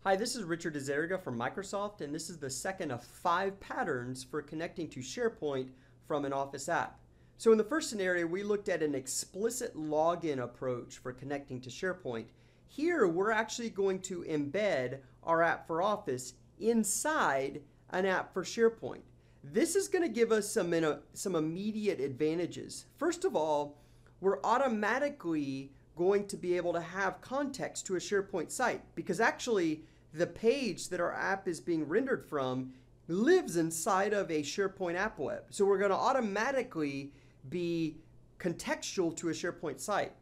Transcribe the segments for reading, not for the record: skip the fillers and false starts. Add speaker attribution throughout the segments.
Speaker 1: Hi, this is Richard Azariga from Microsoft, and this is the second of 5 patterns for connecting to SharePoint from an Office app. So in the first scenario, we looked at an explicit login approach for connecting to SharePoint. Here, we're actually going to embed our app for Office inside an app for SharePoint. This is going to give us some immediate advantages. First of all, we're automatically going to be able to have context to a SharePoint site because actually the page that our app is being rendered from lives inside of a SharePoint app web. So we're going to automatically be contextual to a SharePoint site.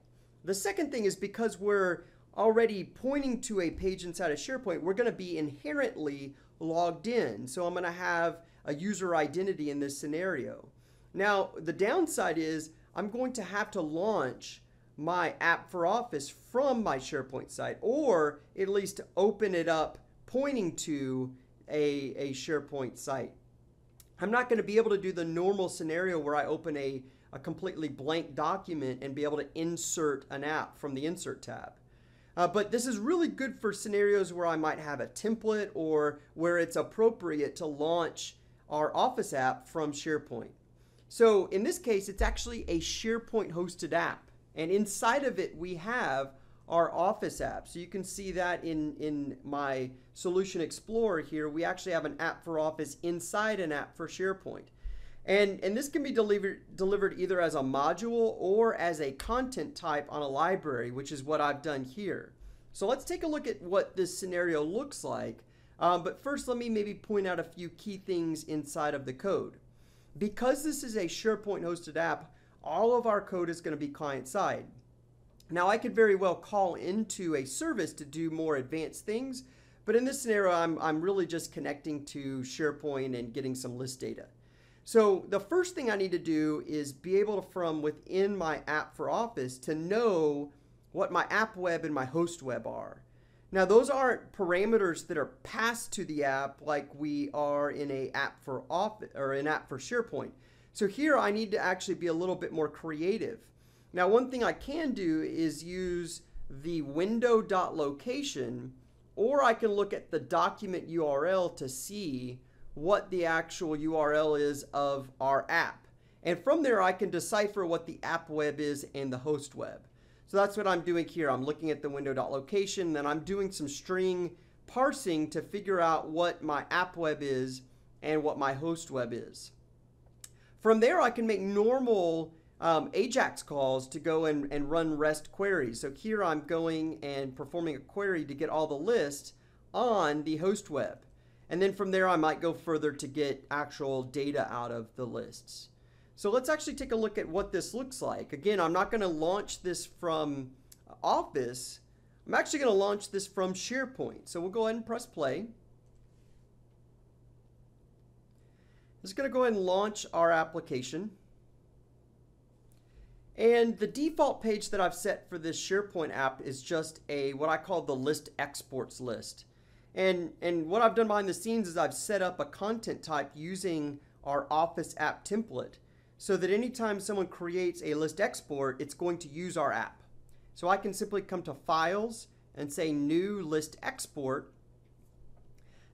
Speaker 1: The second thing is because we're already pointing to a page inside of SharePoint, we're going to be inherently logged in. So I'm going to have a user identity in this scenario. Now, the downside is I'm going to have to launch my app for Office from my SharePoint site, or at least open it up pointing to a SharePoint site. I'm not going to be able to do the normal scenario where I open a completely blank document and be able to insert an app from the Insert tab. But this is really good for scenarios where I might have a template or where it's appropriate to launch our Office app from SharePoint. So in this case, it's actually a SharePoint-hosted app. And inside of it, we have our Office app. So you can see that in my Solution Explorer here, we actually have an app for Office inside an app for SharePoint. And this can be delivered either as a module or as a content type on a library, which is what I've done here. So let's take a look at what this scenario looks like. But first, let me maybe point out a few key things inside of the code. Because this is a SharePoint-hosted app, all of our code is going to be client-side. Now, I could very well call into a service to do more advanced things, but in this scenario, I'm really just connecting to SharePoint and getting some list data. So the first thing I need to do is be able to, from within my app for Office, to know what my app web and my host web are. Now, those aren't parameters that are passed to the app like we are in an app for Office or an app for SharePoint. So here I need to actually be a little bit more creative. Now, one thing I can do is use the window.location, or I can look at the document URL to see what the actual URL is of our app. And from there, I can decipher what the app web is and the host web. So that's what I'm doing here. I'm looking at the window.location, then I'm doing some string parsing to figure out what my app web is and what my host web is. From there, I can make normal AJAX calls to go and run REST queries. So here I'm going and performing a query to get all the lists on the host web. And then from there, I might go further to get actual data out of the lists. So let's actually take a look at what this looks like. Again, I'm not going to launch this from Office. I'm actually going to launch this from SharePoint. So we'll go ahead and press play. Just going to go ahead and launch our application. And the default page that I've set for this SharePoint app is just what I call the list exports list. And what I've done behind the scenes is I've set up a content type using our Office app template so that anytime someone creates a list export, it's going to use our app. So I can simply come to Files and say New List Export.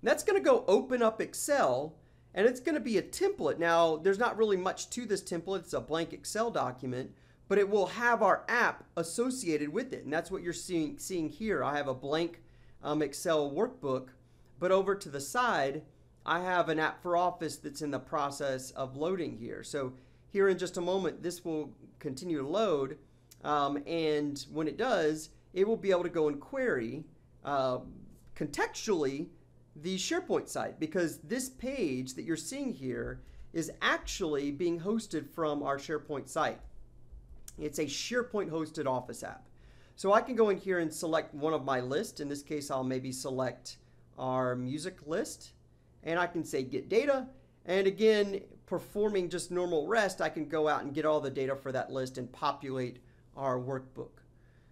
Speaker 1: And that's going to go open up Excel. And it's going to be a template. Now, there's not really much to this template. It's a blank Excel document, but it will have our app associated with it. And that's what you're seeing here. I have a blank Excel workbook, but over to the side, I have an app for Office that's in the process of loading here. So here in just a moment, this will continue to load. And when it does, it will be able to go and query contextually the SharePoint site, because this page that you're seeing here is actually being hosted from our SharePoint site. It's a SharePoint hosted Office app. So I can go in here and select one of my lists. In this case, I'll maybe select our music list, and I can say get data. And again, performing just normal REST, I can go out and get all the data for that list and populate our workbook.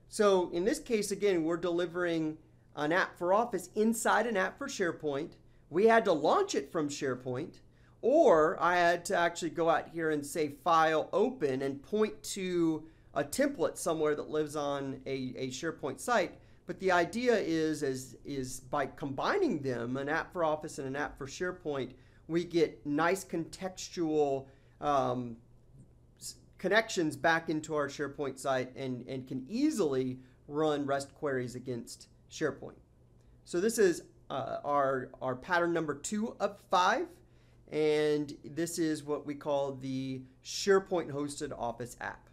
Speaker 1: So in this case, again, we're delivering an app for Office inside an app for SharePoint. We had to launch it from SharePoint, or I had to actually go out here and say File, Open, and point to a template somewhere that lives on a SharePoint site. But the idea is by combining them, an app for Office and an app for SharePoint, we get nice contextual connections back into our SharePoint site and can easily run REST queries against SharePoint. So this is our pattern number 2 of 5, and this is what we call the SharePoint-hosted Office app.